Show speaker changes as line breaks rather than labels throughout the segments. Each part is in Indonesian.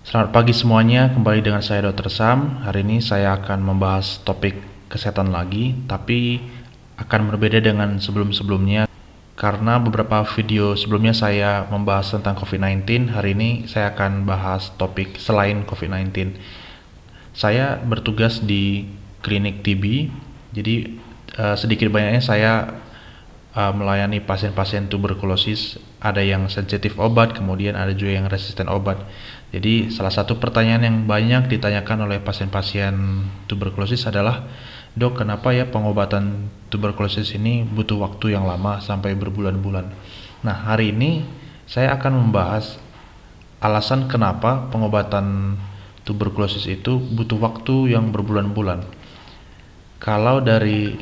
Selamat pagi semuanya, kembali dengan saya Dr. Sam. Hari ini saya akan membahas topik kesehatan lagi, tapi akan berbeda dengan sebelum-sebelumnya. Karena beberapa video sebelumnya saya membahas tentang COVID-19, hari ini saya akan bahas topik selain COVID-19. Saya bertugas di klinik TB, jadi sedikit banyaknya saya melayani pasien-pasien tuberkulosis. Ada yang sensitif obat, kemudian ada juga yang resisten obat. Jadi salah satu pertanyaan yang banyak ditanyakan oleh pasien-pasien tuberkulosis adalah, dok, kenapa ya pengobatan tuberkulosis ini butuh waktu yang lama sampai berbulan-bulan? Nah, hari ini saya akan membahas alasan kenapa pengobatan tuberkulosis itu butuh waktu yang berbulan-bulan. Kalau dari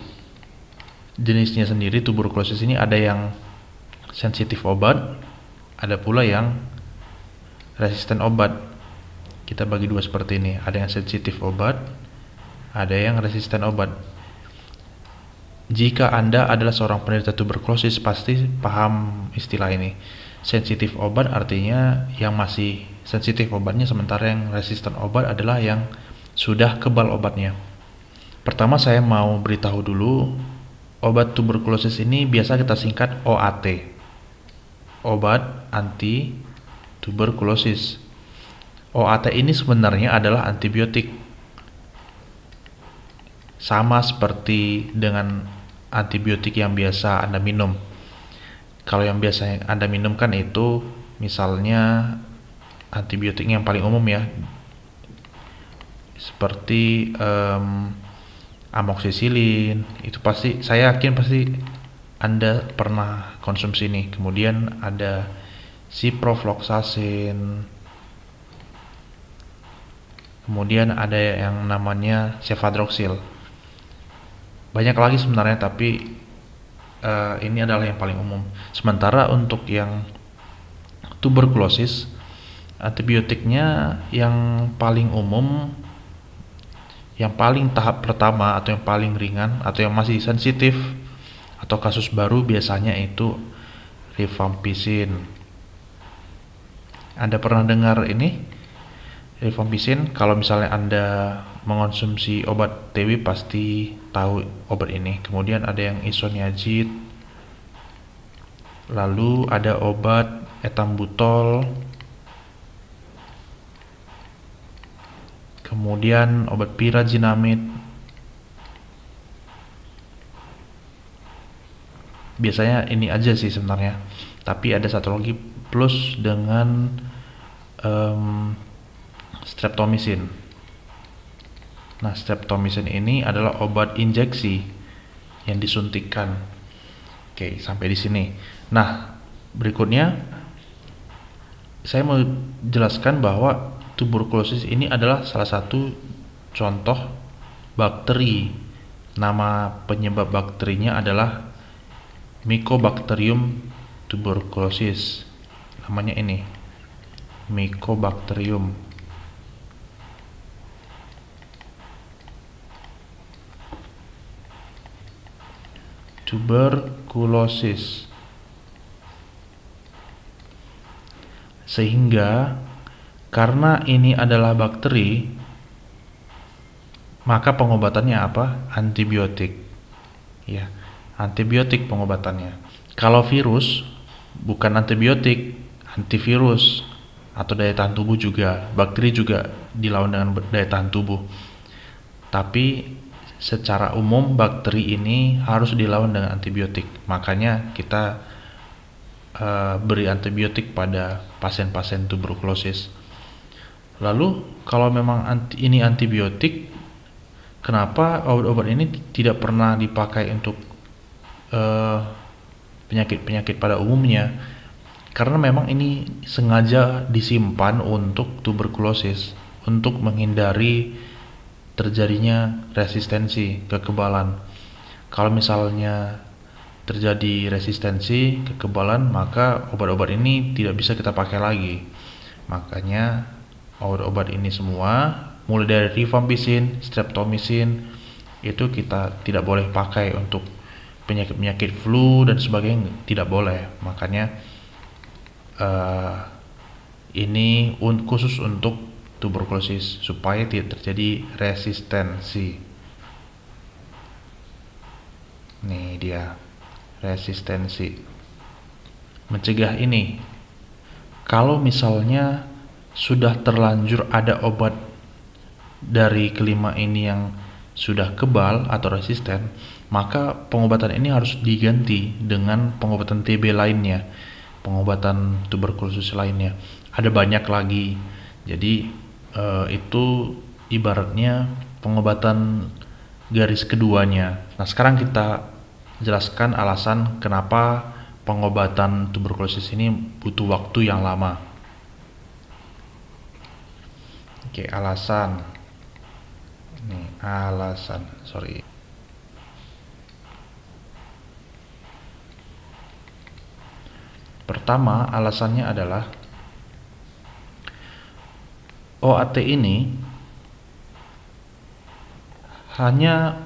jenisnya sendiri, tuberkulosis ini ada yang sensitif obat, ada pula yang resisten obat. Kita bagi dua seperti ini, ada yang sensitif obat, ada yang resisten obat. Jika Anda adalah seorang penderita tuberkulosis, pasti paham istilah ini. Sensitif obat artinya yang masih sensitif obatnya, sementara yang resisten obat adalah yang sudah kebal obatnya. Pertama saya mau beritahu dulu, obat tuberkulosis ini biasa kita singkat OAT, obat anti tuberkulosis. OAT ini sebenarnya adalah antibiotik, sama seperti dengan antibiotik yang biasa Anda minum. Kalau yang biasa Anda minum kan itu misalnya antibiotik yang paling umum ya, seperti amoksisilin. Itu pasti, saya yakin pasti Anda pernah konsumsi ini. Kemudian ada ciprofloxacin, kemudian ada yang namanya cefadroxil. Banyak lagi sebenarnya, tapi ini adalah yang paling umum. Sementara untuk yang tuberkulosis, antibiotiknya yang paling umum, yang paling tahap pertama atau yang paling ringan atau yang masih sensitif atau kasus baru biasanya itu rifampicin. Anda pernah dengar ini? Rifampicin, kalau misalnya Anda mengonsumsi obat TB pasti tahu obat ini. Kemudian ada yang isoniazid, lalu ada obat etambutol, kemudian obat pyrazinamide. Biasanya ini aja sih sebenarnya, tapi ada satu lagi plus dengan streptomycin. Nah, streptomycin ini adalah obat injeksi yang disuntikkan. Oke, sampai di sini. Nah, berikutnya saya mau jelaskan bahwa tuberkulosis ini adalah salah satu contoh bakteri. Nama penyebab bakterinya adalah Mycobacterium tuberculosis. Namanya ini, Mycobacterium. Tuberkulosis. Sehingga karena ini adalah bakteri, maka pengobatannya apa? Antibiotik. Ya, antibiotik pengobatannya. Kalau virus bukan antibiotik, antivirus atau daya tahan tubuh juga. Bakteri juga dilawan dengan daya tahan tubuh. Tapi secara umum bakteri ini harus dilawan dengan antibiotik. Makanya kita beri antibiotik pada pasien-pasien tuberkulosis. Lalu kalau memang ini antibiotik, kenapa obat-obat ini tidak pernah dipakai untuk penyakit-penyakit pada umumnya? Karena memang ini sengaja disimpan untuk tuberkulosis, untuk menghindari terjadinya resistensi, kekebalan. Kalau misalnya terjadi resistensi, kekebalan, maka obat-obat ini tidak bisa kita pakai lagi. Makanya obat-obat ini semua, mulai dari rifampicin, streptomycin, itu kita tidak boleh pakai untuk penyakit-penyakit flu dan sebagainya, tidak boleh. Makanya ini khusus untuk tuberkulosis supaya tidak terjadi resistensi. Nih dia, resistensi. Mencegah ini, kalau misalnya sudah terlanjur ada obat dari kelima ini yang sudah kebal atau resisten, maka pengobatan ini harus diganti dengan pengobatan TB lainnya, pengobatan tuberkulosis lainnya. Ada banyak lagi. Jadi itu ibaratnya pengobatan garis keduanya. Nah, sekarang kita jelaskan alasan kenapa pengobatan tuberkulosis ini butuh waktu yang lama. Oke, alasan. Nih, alasan. Sorry. Pertama, alasannya adalah OAT ini hanya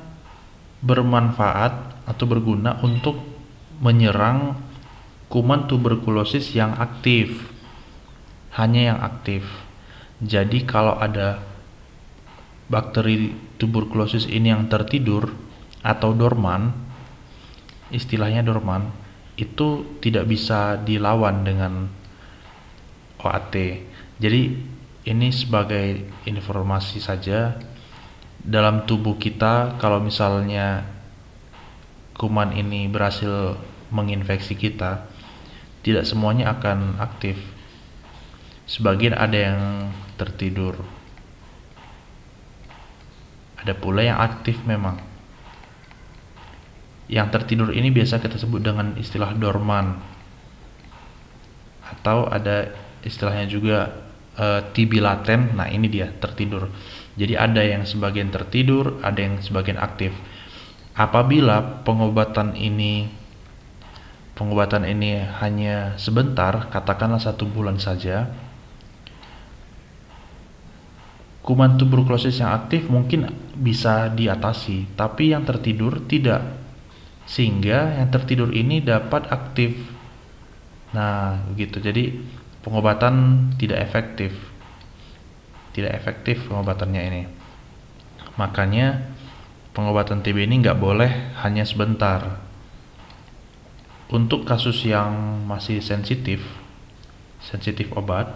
bermanfaat atau berguna untuk menyerang kuman tuberkulosis yang aktif. Hanya yang aktif. Jadi kalau ada bakteri tuberkulosis ini yang tertidur atau dorman, istilahnya dorman, itu tidak bisa dilawan dengan OAT. Jadi ini sebagai informasi saja, dalam tubuh kita kalau misalnya kuman ini berhasil menginfeksi kita, tidak semuanya akan aktif. Sebagian ada yang tertidur, ada pula yang aktif memang. Yang tertidur ini biasa kita sebut dengan istilah dorman, atau ada istilahnya juga TB laten. Nah, ini dia tertidur. Jadi ada yang sebagian tertidur, ada yang sebagian aktif. Apabila pengobatan ini hanya sebentar, katakanlah 1 bulan saja, kuman tuberkulosis yang aktif mungkin bisa diatasi, tapi yang tertidur tidak, sehingga yang tertidur ini dapat aktif. Nah, begitu. Jadi pengobatan tidak efektif pengobatannya ini. Makanya pengobatan TB ini nggak boleh hanya sebentar. Untuk kasus yang masih sensitif obat,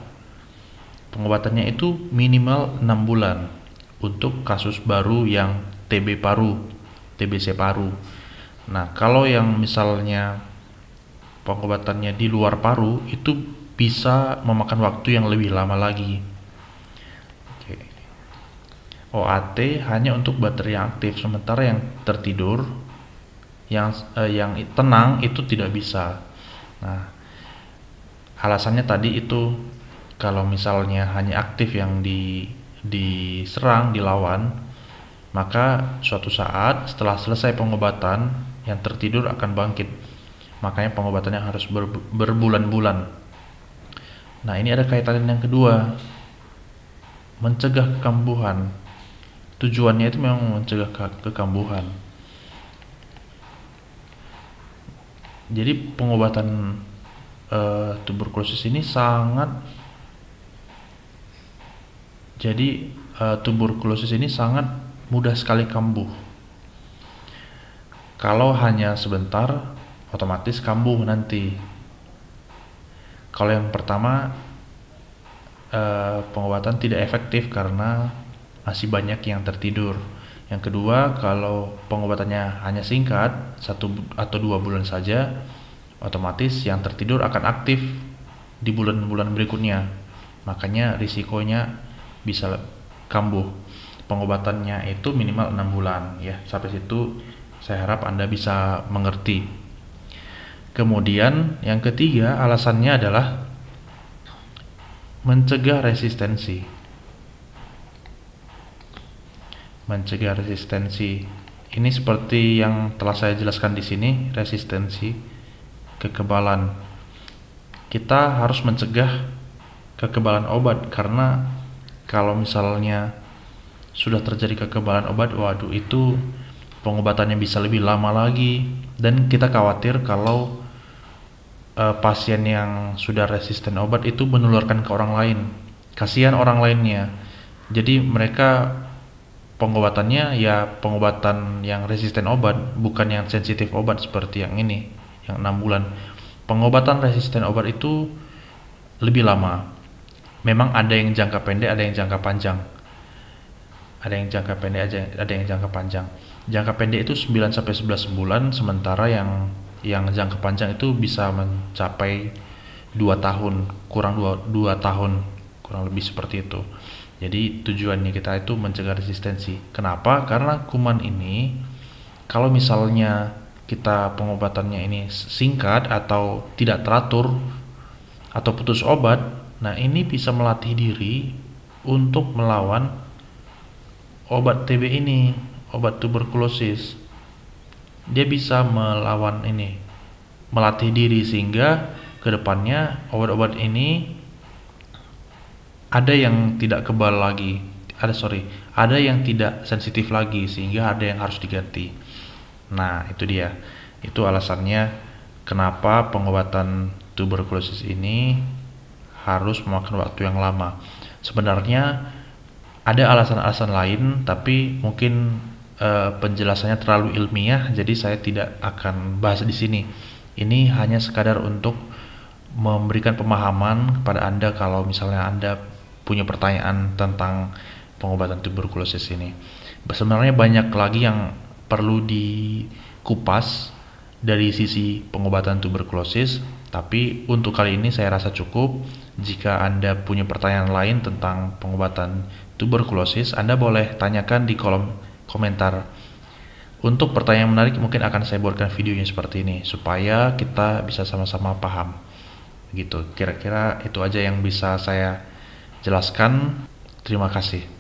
pengobatannya itu minimal 6 bulan. Untuk kasus baru yang TB paru, TBC paru. Nah, kalau yang misalnya pengobatannya di luar paru, itu bisa memakan waktu yang lebih lama lagi. Oke. OAT hanya untuk bakteri yang aktif, sementara yang tertidur, yang tenang itu tidak bisa. Nah, alasannya tadi itu, kalau misalnya hanya aktif yang diserang, dilawan, maka suatu saat setelah selesai pengobatan, yang tertidur akan bangkit. Makanya pengobatannya harus berbulan-bulan. Nah, ini ada kaitan yang kedua, mencegah kekambuhan. Tujuannya itu memang mencegah kekambuhan. Jadi pengobatan tuberkulosis ini sangat mudah sekali kambuh. Kalau hanya sebentar, otomatis kambuh nanti. Kalau yang pertama, pengobatan tidak efektif karena masih banyak yang tertidur. Yang kedua, kalau pengobatannya hanya singkat, 1 atau 2 bulan saja, otomatis yang tertidur akan aktif di bulan-bulan berikutnya. Makanya risikonya bisa kambuh. Pengobatannya itu minimal 6 bulan ya. Sampai situ saya harap Anda bisa mengerti. Kemudian yang ketiga, alasannya adalah mencegah resistensi. Mencegah resistensi. Ini seperti yang telah saya jelaskan di sini, resistensi, kekebalan. Kita harus mencegah kekebalan obat, karena kalau misalnya sudah terjadi kekebalan obat, waduh, itu pengobatannya bisa lebih lama lagi, dan kita khawatir kalau pasien yang sudah resisten obat itu menularkan ke orang lain. Kasihan orang lainnya. Jadi mereka pengobatannya ya pengobatan yang resisten obat, bukan yang sensitif obat seperti yang ini, yang 6 bulan. Pengobatan resisten obat itu lebih lama. Memang ada yang jangka pendek, ada yang jangka panjang. Ada yang jangka pendek aja, ada yang jangka panjang. Jangka pendek itu 9 sampai 11 bulan, sementara yang jangka panjang itu bisa mencapai 2 tahun, kurang 2 tahun, kurang lebih seperti itu. Jadi tujuannya kita itu mencegah resistensi. Kenapa? Karena kuman ini kalau misalnya kita pengobatannya ini singkat atau tidak teratur atau putus obat, nah ini bisa melatih diri untuk melawan obat TB ini, obat tuberkulosis. Dia bisa melawan ini, melatih diri sehingga kedepannya obat-obat ini ada yang tidak kebal lagi, ada yang tidak sensitif lagi, sehingga ada yang harus diganti. Nah itu dia, itu alasannya kenapa pengobatan tuberkulosis ini harus memakan waktu yang lama. Sebenarnya ada alasan-alasan lain, tapi mungkin penjelasannya terlalu ilmiah, jadi saya tidak akan bahas di sini. Ini hanya sekadar untuk memberikan pemahaman kepada Anda kalau misalnya Anda punya pertanyaan tentang pengobatan tuberkulosis ini. Sebenarnya banyak lagi yang perlu dikupas dari sisi pengobatan tuberkulosis, tapi untuk kali ini saya rasa cukup. Jika Anda punya pertanyaan lain tentang pengobatan tuberkulosis, Anda boleh tanyakan di kolom komentar. Untuk pertanyaan menarik mungkin akan saya buatkan videonya seperti ini supaya kita bisa sama-sama paham. Gitu. Kira-kira itu aja yang bisa saya jelaskan. Terima kasih.